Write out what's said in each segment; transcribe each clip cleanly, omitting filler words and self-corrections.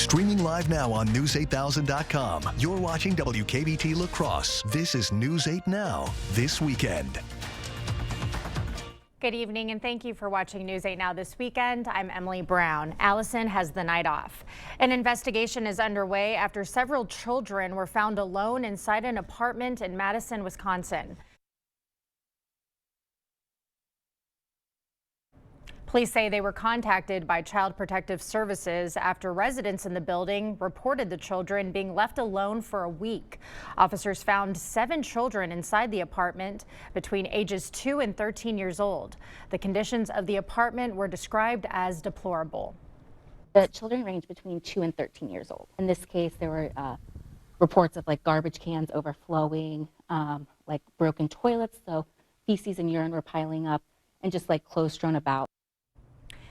Streaming live now on News8000.com. You're watching WKBT La Crosse. This is News 8 Now, this weekend. Good evening and thank you for watching News 8 Now this weekend. I'm Emily Brown. Allison has the night off. An investigation is underway after several children were found alone inside an apartment in Madison, Wisconsin. Police say they were contacted by Child Protective Services after residents in the building reported the children being left alone for a week. Officers found 7 children inside the apartment between ages 2 and 13 years old. The conditions of the apartment were described as deplorable. The children range between 2 and 13 years old. In this case, there were reports of like garbage cans overflowing, like broken toilets, so feces and urine were piling up, and just like clothes strewn about.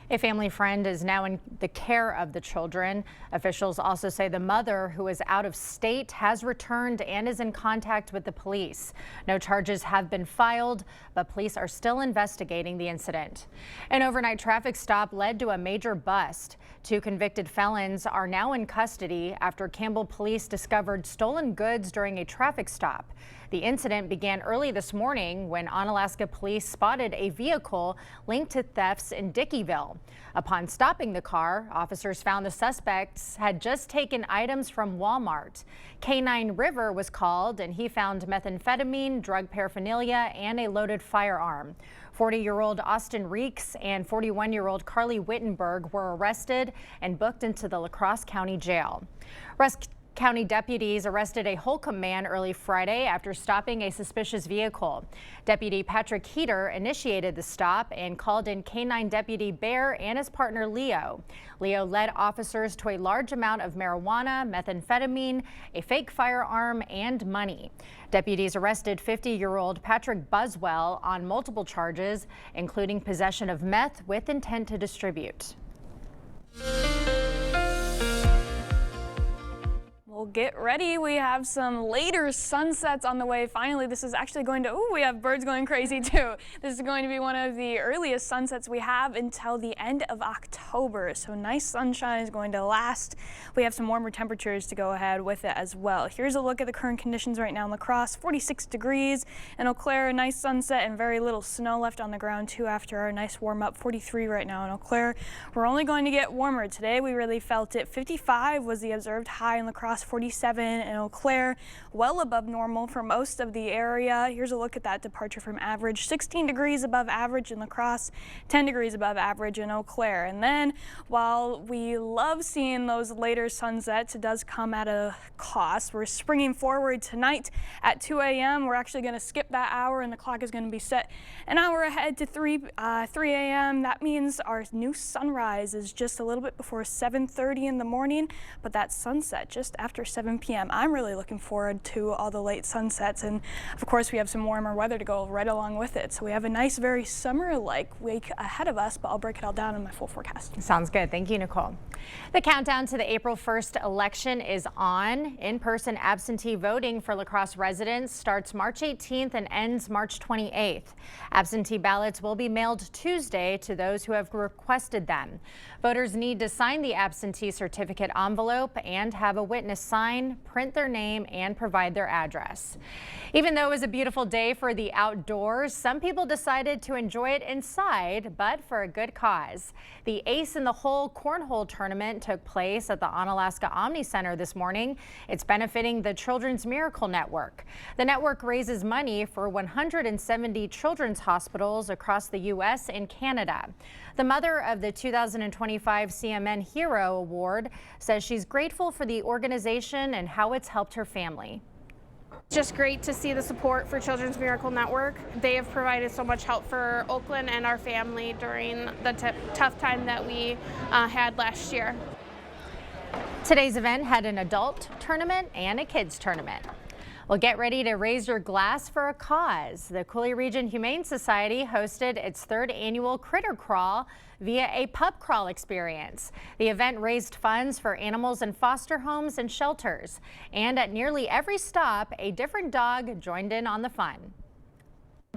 A family friend is now in the care of the children. Officials also say the mother, who is out of state, has returned and is in contact with the police. No charges have been filed, but police are still investigating the incident. An overnight traffic stop led to a major bust. 2 convicted felons are now in custody after Campbell police discovered stolen goods during a traffic stop. The incident began early this morning when Onalaska police spotted a vehicle linked to thefts in Dickeyville. Upon stopping the car, officers found the suspects had just taken items from Walmart. K9 River was called and he found methamphetamine, drug paraphernalia, and a loaded firearm. 40-year-old Austin Reeks and 41-year-old Carly Wittenberg were arrested and booked into the La Crosse County Jail. County deputies arrested a Holcomb man early Friday after stopping a suspicious vehicle. Deputy Patrick Heater initiated the stop and called in K9 Deputy Bear and his partner Leo. Leo led officers to a large amount of marijuana, methamphetamine, a fake firearm, and money. Deputies arrested 50-year-old Patrick Buswell on multiple charges, including possession of meth with intent to distribute. Well, get ready. We have some later sunsets on the way. Finally, this is actually going to, we have birds going crazy too. This is going to be one of the earliest sunsets we have until the end of October. So nice sunshine is going to last. We have some warmer temperatures to go ahead with it as well. Here's a look at the current conditions right now in La Crosse. 46 degrees in Eau Claire, a nice sunset and very little snow left on the ground too after our nice warm up. 43 right now in Eau Claire. We're only going to get warmer today. We really felt it. 55 was the observed high in La Crosse. 47 in Eau Claire, well above normal for most of the area. Here's a look at that departure from average. 16 degrees above average in La Crosse, 10 degrees above average in Eau Claire. And then while we love seeing those later sunsets, it does come at a cost. We're springing forward tonight at 2 a.m. We're actually going to skip that hour and the clock is going to be set an hour ahead to 3 a.m. That means our new sunrise is just a little bit before 7:30 in the morning, but that sunset just after 7 p.m. I'm really looking forward to all the late sunsets, and of course we have some warmer weather to go right along with it. So we have a nice, very summer-like week ahead of us, but I'll break it all down in my full forecast. Sounds good. Thank you, Nicole. The countdown to the April 1st election is on. In-person absentee voting for La Crosse residents starts March 18th and ends March 28th. Absentee ballots will be mailed Tuesday to those who have requested them. Voters need to sign the absentee certificate envelope and have a witness sign, print their name, and provide their address. Even though it was a beautiful day for the outdoors, some people decided to enjoy it inside, but for a good cause. The Ace in the Hole Cornhole Tournament took place at the Onalaska Omni Center this morning. It's benefiting the Children's Miracle Network. The network raises money for 170 children's hospitals across the U.S. and Canada. The mother of the 2025 CMN Hero Award says she's grateful for the organization and how it's helped her family. It's just great to see the support for Children's Miracle Network. They have provided so much help for Oakland and our family during the tough time that we had last year. Today's event had an adult tournament and a kids tournament. Well, get ready to raise your glass for a cause. The Coulee Region Humane Society hosted its 3rd annual Critter Crawl via a pub crawl experience. The event raised funds for animals in foster homes and shelters. And at nearly every stop, a different dog joined in on the fun.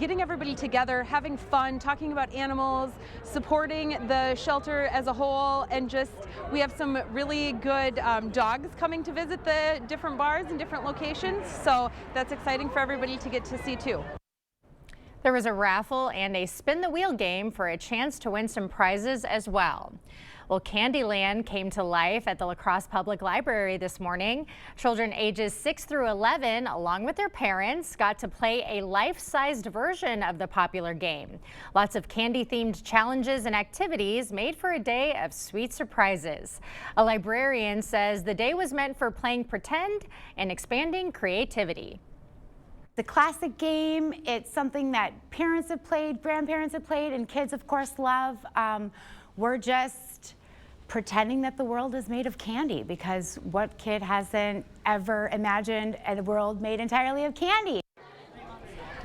Getting everybody together, having fun, talking about animals, supporting the shelter as a whole, and just we have some really good dogs coming to visit the different bars and different locations, so that's exciting for everybody to get to see too. There was a raffle and a spin the wheel game for a chance to win some prizes as well. Well, Candyland came to life at the La Crosse Public Library this morning. Children ages 6 through 11, along with their parents, got to play a life-sized version of the popular game. Lots of candy-themed challenges and activities made for a day of sweet surprises. A librarian says the day was meant for playing pretend and expanding creativity. The classic game, it's something that parents have played, grandparents have played, and kids, of course, love. We're just pretending that the world is made of candy, because what kid hasn't ever imagined a world made entirely of candy?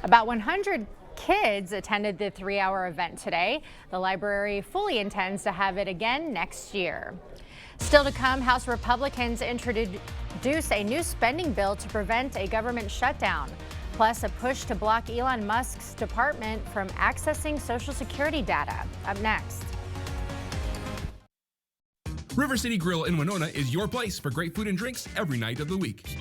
About 100 kids attended the 3-hour event today. The library fully intends to have it again next year. Still to come, House Republicans introduce a new spending bill to prevent a government shutdown, plus a push to block Elon Musk's department from accessing Social Security data. Up next. River City Grill in Winona is your place for great food and drinks every night of the week.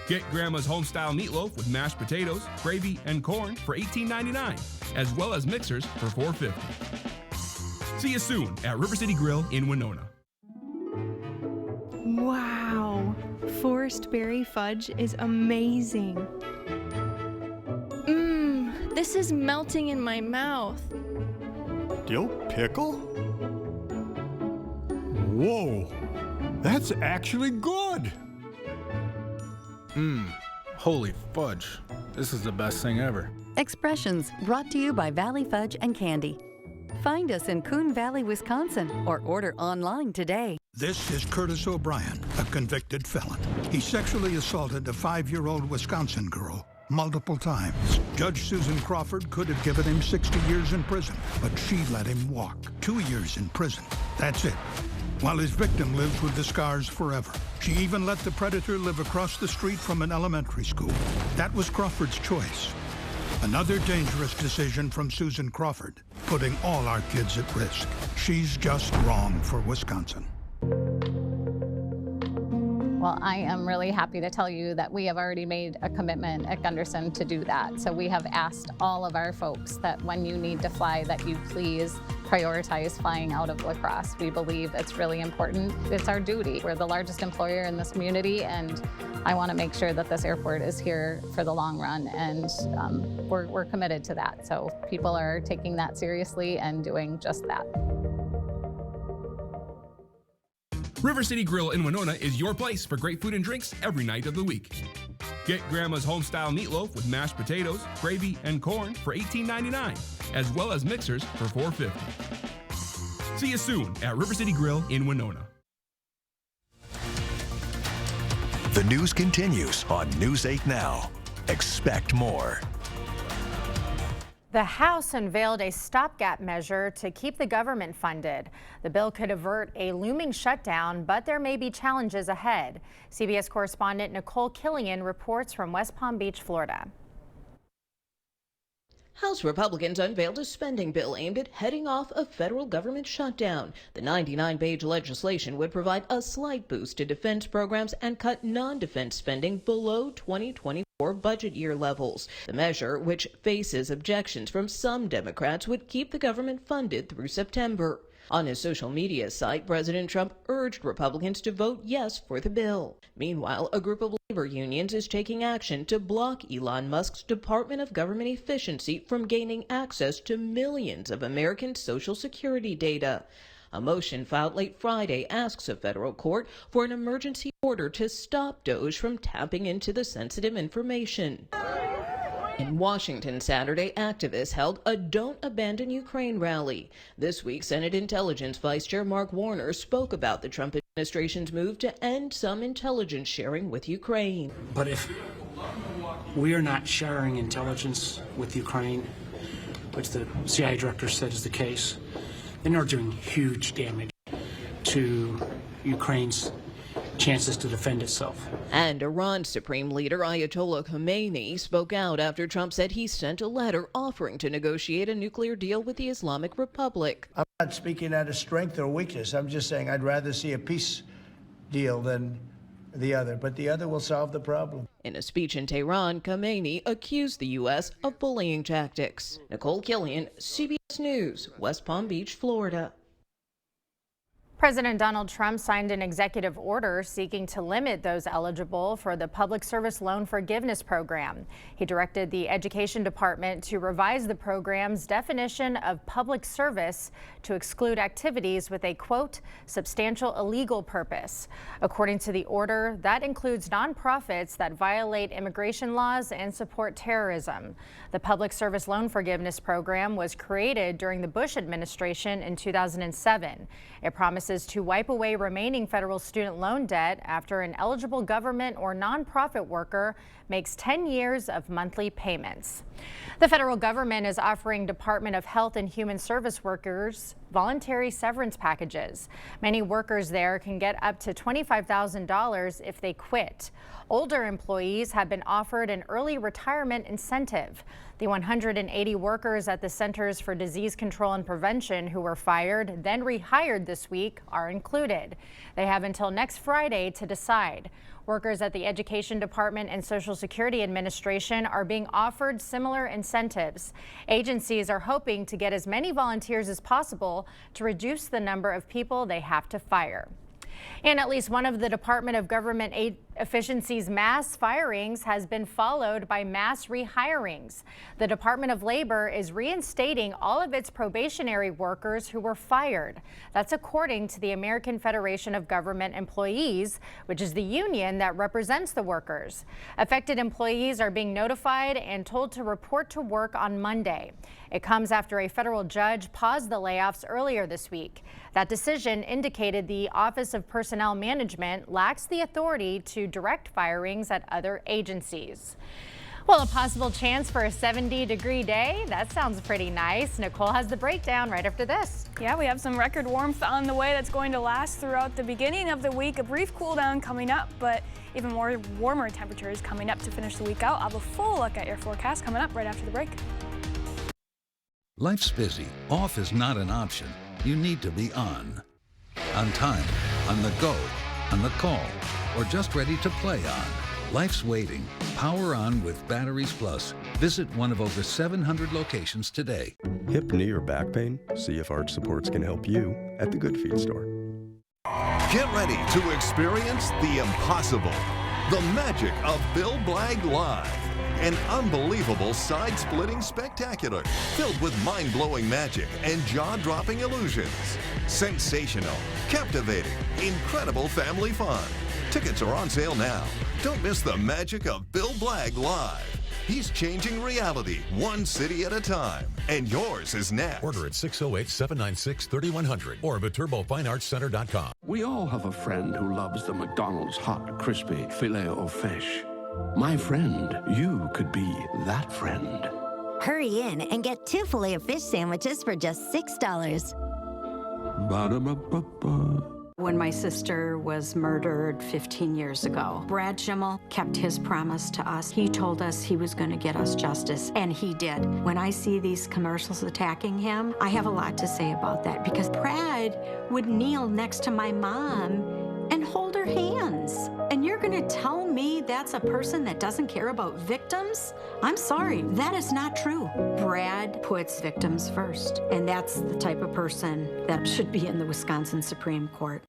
Get Grandma's home-style meatloaf with mashed potatoes, gravy, and corn for $18.99, as well as mixers for $4.50. See you soon at River City Grill in Winona. Wow, Forest Berry Fudge is amazing. This is melting in my mouth. Dill pickle? Whoa, that's actually good. Holy fudge. This is the best thing ever. Expressions brought to you by Valley Fudge and Candy. Find us in Coon Valley, Wisconsin, or order online today. This is Curtis O'Brien, a convicted felon. He sexually assaulted a 5-year-old Wisconsin girl multiple times. Judge Susan Crawford could have given him 60 years in prison, but she let him walk. 2 years in prison. That's it. While his victim lives with the scars forever. She even let the predator live across the street from an elementary school. That was Crawford's choice. Another dangerous decision from Susan Crawford, putting all our kids at risk. She's just wrong for Wisconsin. Well, I am really happy to tell you that we have already made a commitment at Gunderson to do that. So we have asked all of our folks that when you need to fly, that you please prioritize flying out of La Crosse. We believe it's really important. It's our duty. We're the largest employer in this community, and I want to make sure that this airport is here for the long run, and we're committed to that. So people are taking that seriously and doing just that. River City Grill in Winona is your place for great food and drinks every night of the week. Get Grandma's home-style meatloaf with mashed potatoes, gravy, and corn for $18.99, as well as mixers for $4.50. See you soon at River City Grill in Winona. The news continues on News 8 Now. Expect more. The House unveiled a stopgap measure to keep the government funded. The bill could avert a looming shutdown, but there may be challenges ahead. CBS correspondent Nicole Killian reports from West Palm Beach, Florida. House Republicans unveiled a spending bill aimed at heading off a federal government shutdown. The 99-page legislation would provide a slight boost to defense programs and cut non-defense spending below 2024 budget year levels. The measure, which faces objections from some Democrats, would keep the government funded through September. On his social media site, President Trump urged Republicans to vote yes for the bill. Meanwhile, a group of labor unions is taking action to block Elon Musk's Department of Government Efficiency from gaining access to millions of American Social Security data. A motion filed late Friday asks a federal court for an emergency order to stop DOJ from tapping into the sensitive information. In Washington Saturday, activists held a Don't Abandon Ukraine rally. This week, Senate Intelligence Vice Chair Mark Warner spoke about the Trump administration's move to end some intelligence sharing with Ukraine. But if we are not sharing intelligence with Ukraine, which the CIA director said is the case, then they're doing huge damage to Ukraine's chances to defend itself. And Iran's supreme leader Ayatollah Khamenei spoke out after Trump said he sent a letter offering to negotiate a nuclear deal with the Islamic Republic. I'm not speaking out of strength or weakness. I'm just saying I'd rather see a peace deal than the other, but the other will solve the problem. In a speech in Tehran, Khamenei accused the U.S. of bullying tactics. Nicole Killian, CBS News, West Palm Beach, Florida. President Donald Trump signed an executive order seeking to limit those eligible for the Public Service Loan Forgiveness Program. He directed the Education Department to revise the program's definition of public service to exclude activities with a, quote, substantial illegal purpose. According to the order, that includes nonprofits that violate immigration laws and support terrorism. The Public Service Loan Forgiveness Program was created during the Bush administration in 2007. It promises to wipe away remaining federal student loan debt after an eligible government or nonprofit worker makes 10 years of monthly payments. The federal government is offering Department of Health and Human Service workers voluntary severance packages. Many workers there can get up to $25,000 if they quit. Older employees have been offered an early retirement incentive. The 180 workers at the Centers for Disease Control and Prevention who were fired, then rehired this week, are included. They have until next Friday to decide. Workers at the Education Department and Social Security Administration are being offered similar incentives. Agencies are hoping to get as many volunteers as possible to reduce the number of people they have to fire. And at least one of the Department of Government Efficiency's mass firings has been followed by mass rehirings. The Department of Labor is reinstating all of its probationary workers who were fired. That's according to the American Federation of Government Employees, which is the union that represents the workers. Affected employees are being notified and told to report to work on Monday. It comes after a federal judge paused the layoffs earlier this week. That decision indicated the Office of Personnel Management lacks the authority to direct firings at other agencies. Well, a possible chance for a 70-degree day. That sounds pretty nice. Nicole has the breakdown right after this. Yeah, we have some record warmth on the way that's going to last throughout the beginning of the week. A brief cool down coming up, but even more warmer temperatures coming up to finish the week out. I'll have a full look at your forecast coming up right after the break. Life's busy. Off is not an option. You need to be on time, on the go, on the call, or just ready to play on. Life's waiting. Power on with Batteries Plus. Visit one of over 700 locations today. Hip, knee, or back pain? See if Arch Supports can help you at the Good Feet store. Get ready to experience the impossible. The magic of Bill Blagg Live. An unbelievable side-splitting spectacular filled with mind-blowing magic and jaw-dropping illusions. Sensational, captivating, incredible family fun. Tickets are on sale now. Don't miss the magic of Bill Blagg Live. He's changing reality one city at a time, and yours is next. Order at 608-796-3100 or ViturboFineArtsCenter.com. We all have a friend who loves the McDonald's hot, crispy Filet-O-Fish. My friend, you could be that friend. Hurry in and get 2 Filet-O-Fish sandwiches for just $6. Ba-da-ba-ba-ba. When my sister was murdered 15 years ago, Brad Schimmel kept his promise to us. He told us he was going to get us justice, and he did. When I see these commercials attacking him, I have a lot to say about that, because Brad would kneel next to my mom and hold her hands. And you're going to tell me that's a person that doesn't care about victims? I'm sorry, that is not true. Brad puts victims first, and that's the type of person that should be in the Wisconsin Supreme Court.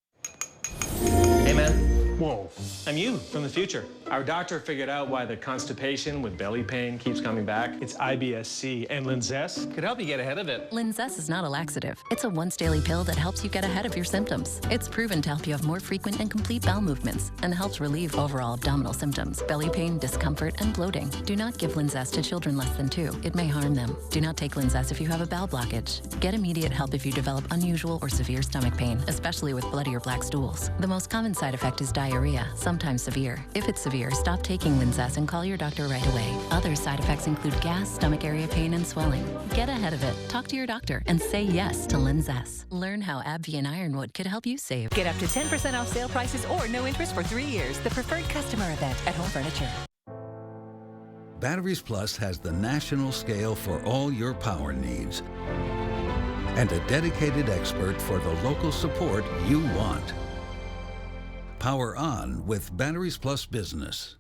Hey, man. Whoa. I'm you from the future. Our doctor figured out why the constipation with belly pain keeps coming back. It's IBS-C, and Linzess could help you get ahead of it. Linzess is not a laxative. It's a once-daily pill that helps you get ahead of your symptoms. It's proven to help you have more frequent and complete bowel movements and helps relieve overall abdominal symptoms, belly pain, discomfort, and bloating. Do not give Linzess to children less than 2. It may harm them. Do not take Linzess if you have a bowel blockage. Get immediate help if you develop unusual or severe stomach pain, especially with bloody or black stools. The most common side effect is diarrhea. diarrhea, sometimes severe. If it's severe, stop taking Linzess and call your doctor right away. Other side effects include gas, stomach area pain, and swelling. Get ahead of it. Talk to your doctor and say yes to Linzess. Learn how AbbVie and Ironwood could help you save. Get up to 10% off sale prices or no interest for 3 years. The preferred customer event at Home Furniture. Batteries Plus has the national scale for all your power needs and a dedicated expert for the local support you want. Power on with Batteries Plus Business.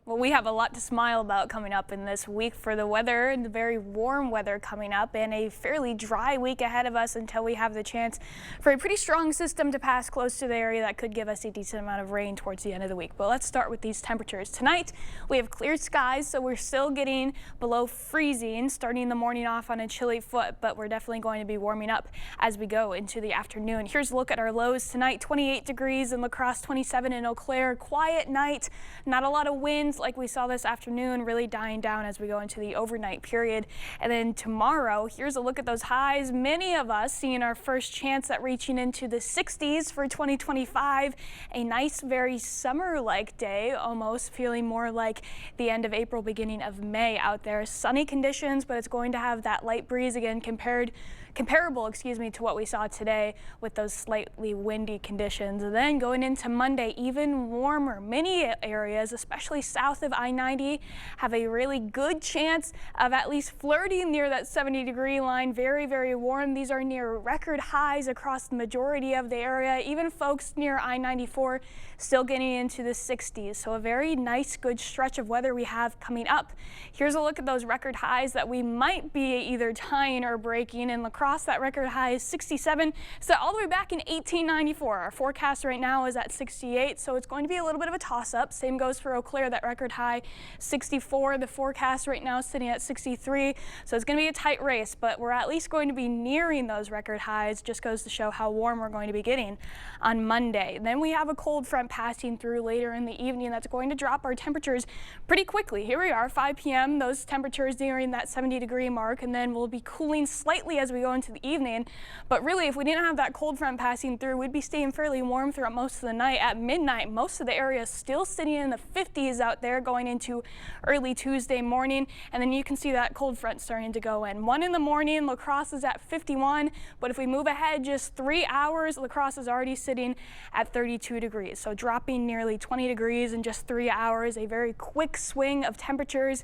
Well, we have a lot to smile about coming up in this week for the weather, and the very warm weather coming up, and a fairly dry week ahead of us until we have the chance for a pretty strong system to pass close to the area that could give us a decent amount of rain towards the end of the week. But let's start with these temperatures. Tonight, we have clear skies, so we're still getting below freezing, starting the morning off on a chilly foot, but we're definitely going to be warming up as we go into the afternoon. Here's a look at our lows tonight. 28 degrees in La Crosse, 27 in Eau Claire. Quiet night, not a lot of winds like we saw this afternoon, really dying down as we go into the overnight period. And then tomorrow, here's a look at those highs. Many of us seeing our first chance at reaching into the 60s for 2025. A nice, very summer-like day, almost feeling more like the end of April, beginning of May out there. Sunny conditions, but it's going to have that light breeze again comparable, to what we saw today with those slightly windy conditions. And then going into Monday, even warmer. Many areas, especially south of I-90, have a really good chance of at least flirting near that 70-degree line. Very, very warm. These are near record highs across the majority of the area. Even folks near I-94 still getting into the 60s. So a very nice, good stretch of weather we have coming up. Here's a look at those record highs that we might be either tying or breaking. In La Crosse, that record high is 67, set all the way back in 1894. Our forecast right now is at 68, so it's going to be a little bit of a toss-up. Same goes for Eau Claire, that record high 64. The forecast right now is sitting at 63, so it's going to be a tight race, but we're at least going to be nearing those record highs. Just goes to show how warm we're going to be getting on Monday. Then we have a cold front passing through later in the evening that's going to drop our temperatures pretty quickly. Here we are, 5 p.m., those temperatures nearing that 70-degree mark, and then we'll be cooling slightly as we go into the evening. But really, if we didn't have that cold front passing through, we'd be staying fairly warm throughout most of the night. At midnight, most of the area is still sitting in the 50s out there going into early Tuesday morning, and then you can see that cold front starting to go in. 1 in the morning, La Crosse is at 51, but if we move ahead just 3 hours, La Crosse is already sitting at 32 degrees. So dropping nearly 20 degrees in just 3 hours, a very quick swing of temperatures.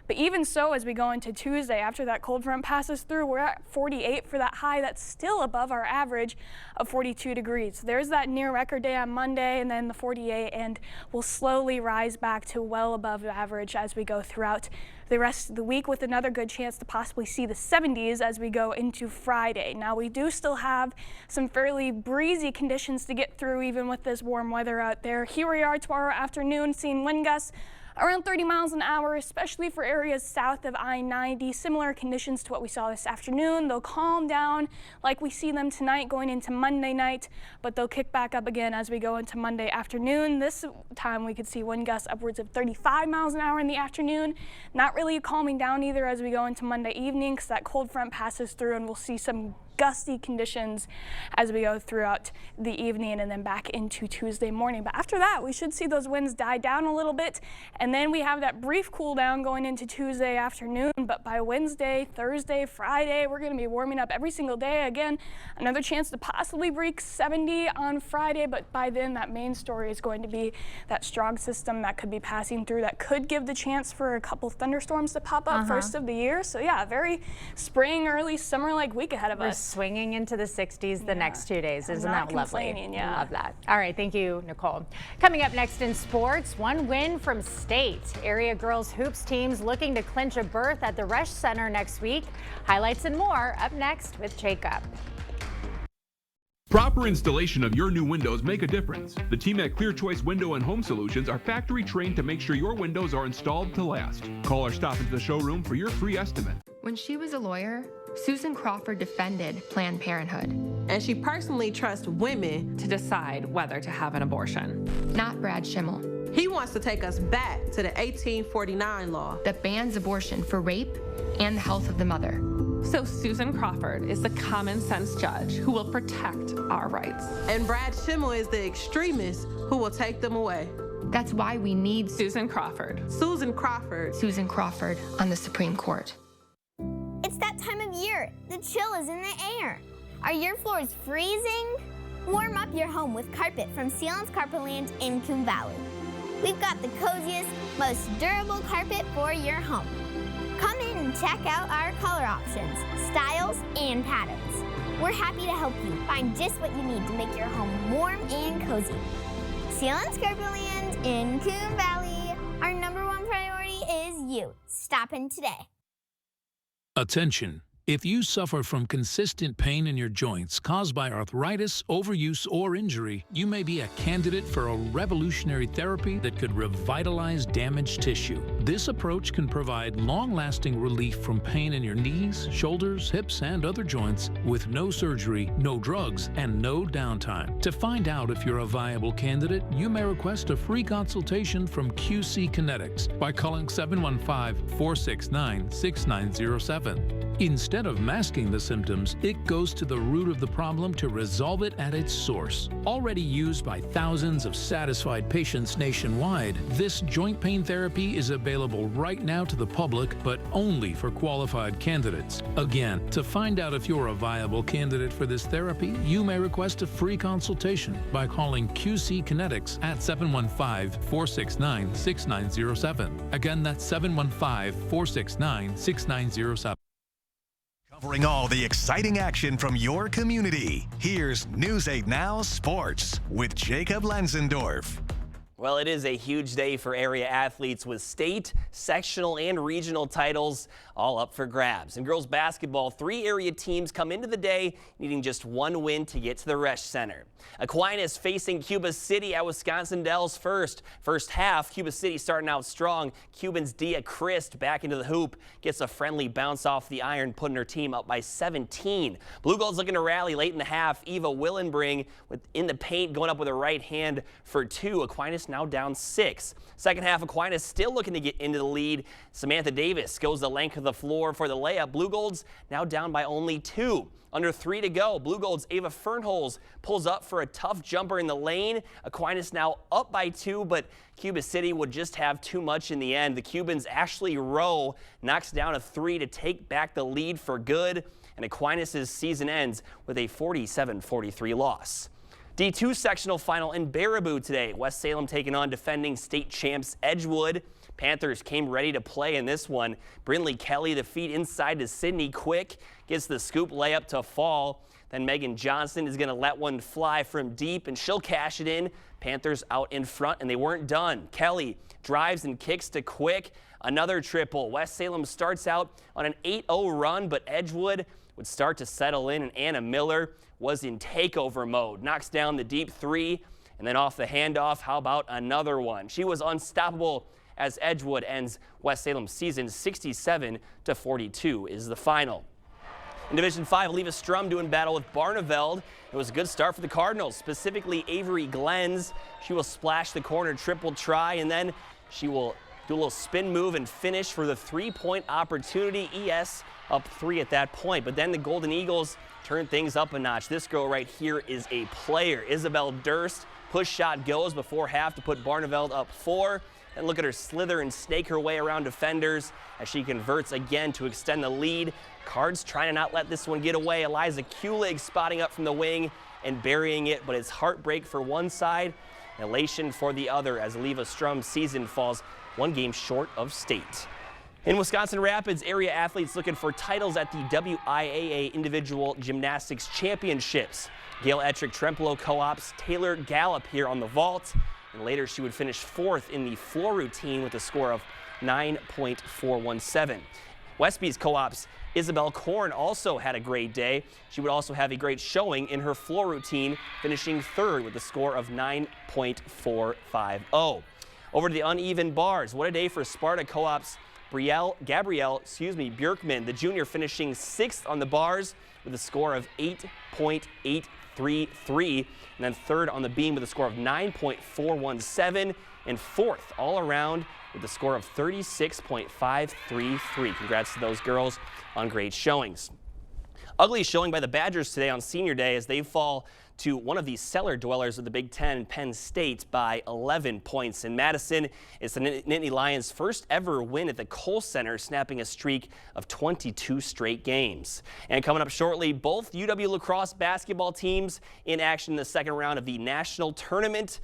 But even so, as we go into Tuesday, after that cold front passes through, we're at 48 for that high. That's still above our average of 42 degrees. So there's that near record day on Monday, and then the 48, and we'll slowly rise back to well above average as we go throughout the rest of the week, with another good chance to possibly see the 70s as we go into Friday. Now, we do still have some fairly breezy conditions to get through, even with this warm weather out there. Here we are tomorrow afternoon, seeing wind gusts around 30 miles an hour, especially for areas south of I-90. Similar conditions to what we saw this afternoon. They'll calm down like we see them tonight going into Monday night, but they'll kick back up again as we go into Monday afternoon. This time we could see wind gusts upwards of 35 miles an hour in the afternoon. Not really calming down either as we go into Monday evening, because that cold front passes through, and we'll see some gusty conditions as we go throughout the evening and then back into Tuesday morning. But after that, we should see those winds die down a little bit, and then we have that brief cool down going into Tuesday afternoon. But by Wednesday, Thursday, Friday, we're going to be warming up every single day. Again, another chance to possibly break 70 on Friday, but by then that main story is going to be that strong system that could be passing through, that could give the chance for a couple thunderstorms to pop up first of the year. So yeah, very spring, early summer-like week ahead of us. Swinging into the 60s the next 2 days. Isn't that lovely? Yeah. I love that. All right, thank you, Nicole. Coming up next in sports, one win from state. Area girls hoops teams looking to clinch a berth at the Resch Center next week. Highlights and more up next with Jacob. Proper installation of your new windows make a difference. The team at Clear Choice Window and Home Solutions are factory trained to make sure your windows are installed to last. Call or stop into the showroom for your free estimate. When she was a lawyer, Susan Crawford defended Planned Parenthood. And she personally trusts women to decide whether to have an abortion. Not Brad Schimmel. He wants to take us back to the 1849 law that bans abortion for rape and the health of the mother. So Susan Crawford is the common sense judge who will protect our rights. And Brad Schimmel is the extremist who will take them away. That's why we need Susan Crawford. Susan Crawford. Susan Crawford on the Supreme Court. It's that time of year. The chill is in the air. Are your floors freezing? Warm up your home with carpet from Sealands Carpetland in Coon Valley. We've got the coziest, most durable carpet for your home. Come in and check out our color options, styles, and patterns. We're happy to help you find just what you need to make your home warm and cozy. Sealands Carpetland in Coon Valley. Our #1 priority is you. Stop in today. Attention. If you suffer from consistent pain in your joints caused by arthritis, overuse, or injury, you may be a candidate for a revolutionary therapy that could revitalize damaged tissue. This approach can provide long-lasting relief from pain in your knees, shoulders, hips, and other joints with no surgery, no drugs, and no downtime. To find out if you're a viable candidate, you may request a free consultation from QC Kinetics by calling 715-469-6907. Instead of masking the symptoms, it goes to the root of the problem to resolve it at its source. Already used by thousands of satisfied patients nationwide, this joint pain therapy is available right now to the public, but only for qualified candidates. Again, to find out if you're a viable candidate for this therapy, you may request a free consultation by calling QC Kinetics at 715-469-6907. Again, that's 715-469-6907. Covering all the exciting action from your community, here's News 8 Now Sports with Jacob Lenzendorf. Well, it is a huge day for area athletes with state, sectional, and regional titles all up for grabs. In girls basketball, 3 area teams come into the day needing just 1 win to get to the Resch Center. Aquinas facing Cuba City at Wisconsin Dells first. First half, Cuba City starting out strong. Cubans Dia Christ back into the hoop, gets a friendly bounce off the iron, putting her team up by 17. Blue Gold's looking to rally late in the half. Eva Willenbring in the paint going up with a right hand for 2. Aquinas now down 6. Second half, Aquinas still looking to get into the lead. Samantha Davis goes the length of the floor for the layup. Blue Gold's now down by only 2. Under 3 to go, Blue Gold's Ava Fernholz pulls up for a tough jumper in the lane. Aquinas now up by 2, but Cuba City would just have too much in the end. The Cubans' Ashley Rowe knocks down a 3 to take back the lead for good, and Aquinas' season ends with a 47-43 loss. D2 sectional final in Baraboo today. West Salem taking on defending state champs Edgewood. Panthers came ready to play in this one. Brinley Kelly, the feed inside to Sydney Quick, gets the scoop layup to fall. Then Megan Johnson is going to let one fly from deep, and she'll cash it in. Panthers out in front, and they weren't done. Kelly drives and kicks to Quick. Another triple. West Salem starts out on an 8-0 run, but Edgewood would start to settle in, and Anna Miller was in takeover mode. Knocks down the deep 3, and then off the handoff, how about another one? She was unstoppable as Edgewood ends West Salem's season 67-42 is the final. In Division 5, Leva Strum doing battle with Barneveld. It was a good start for the Cardinals, specifically Avery Glens. She will splash the corner triple try, and then she will do a little spin move and finish for the 3-point opportunity. ES up 3 at that point, but then the Golden Eagles turn things up a notch. This girl right here is a player. Isabel Durst, push shot goes before half to put Barneveld up 4. And look at her slither and snake her way around defenders as she converts again to extend the lead. Cards trying to not let this one get away. Eliza Kulig spotting up from the wing and burying it, but it's heartbreak for one side, elation for the other as Leva Strum's season falls 1 game short of state. In Wisconsin Rapids, area athletes looking for titles at the WIAA Individual Gymnastics Championships. Gail Ettrick Trempolo Co-op's Taylor Gallup here on the vault. And later she would finish 4th in the floor routine with a score of 9.417. Westby's Co-op's Isabel Korn also had a great day. She would also have a great showing in her floor routine, finishing 3rd with a score of 9.450. Over to the uneven bars. What a day for Sparta Co-op's Gabrielle Björkman, the junior, finishing 6th on the bars with a score of 8.833, and then 3rd on the beam with a score of 9.417. and 4th all around with a score of 36.533. Congrats to those girls on great showings. Ugly showing by the Badgers today on Senior Day as they fall to one of the cellar dwellers of the Big Ten, Penn State, by 11 points. In Madison, it's the Nittany Lions' first ever win at the Kohl Center, snapping a streak of 22 straight games. And coming up shortly, both UW lacrosse basketball teams in action in the second round of the national tournament.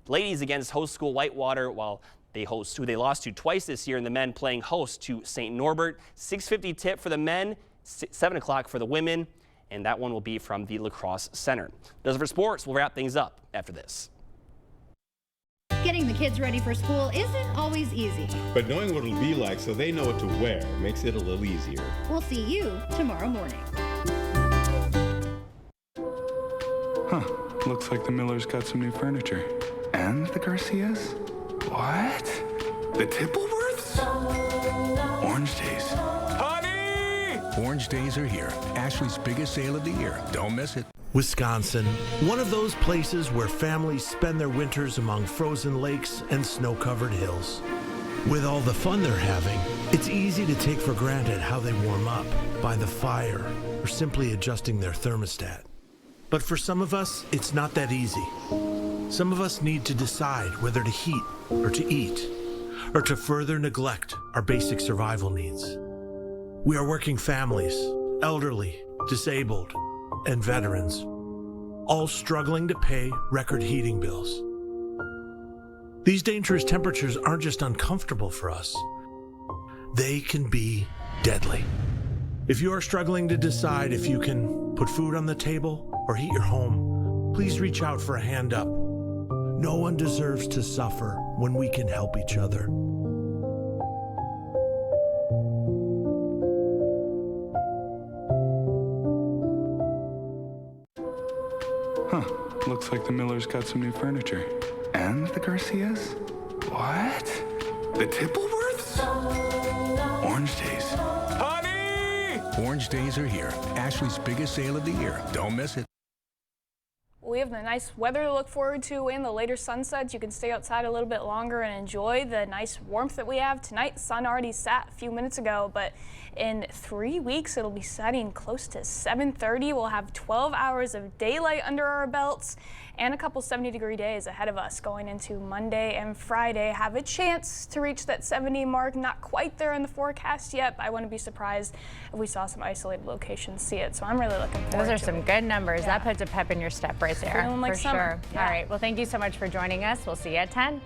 Ladies against host school Whitewater, while they host who they lost to twice this year, and the men playing host to St. Norbert. 6:50 tip for the men, 7 o'clock for the women, and that one will be from the Lacrosse Center. Those are for sports. We'll wrap things up after this. Getting the kids ready for school isn't always easy. But knowing what it'll be like so they know what to wear makes it a little easier. We'll see you tomorrow morning. Huh. Looks like the Millers got some new furniture. And the Garcias? What? The Tippleworths? Orange Days. Honey! Orange Days are here. Ashley's biggest sale of the year. Don't miss it. Wisconsin, one of those places where families spend their winters among frozen lakes and snow-covered hills. With all the fun they're having, it's easy to take for granted how they warm up, by the fire, or simply adjusting their thermostat. But for some of us, it's not that easy. Some of us need to decide whether to heat or to eat, or to further neglect our basic survival needs. We are working families, elderly, disabled, and veterans, all struggling to pay record heating bills. These dangerous temperatures aren't just uncomfortable for us, they can be deadly. If you are struggling to decide if you can put food on the table or heat your home, please reach out for a hand up. No one deserves to suffer when we can help each other. Huh. Looks like the Millers got some new furniture. And the Garcias? What? The Tippleworths? Orange Days. Honey! Orange Days are here. Ashley's biggest sale of the year. Don't miss it. We have the nice weather to look forward to and the later sunsets. You can stay outside a little bit longer and enjoy the nice warmth that we have tonight. The sun already sat a few minutes ago, but in 3 weeks it'll be setting close to 7:30. We'll have 12 hours of daylight under our belts and a couple 70-degree days ahead of us going into Monday and Friday. Have a chance to reach that 70 mark. Not quite there in the forecast yet, but I wouldn't be surprised if we saw some isolated locations see it. So I'm really looking forward to it. Those are some good numbers. Yeah. That puts a pep in your step right there. Feeling like for summer. Sure. Yeah. All right. Well, thank you so much for joining us. We'll see you at 10.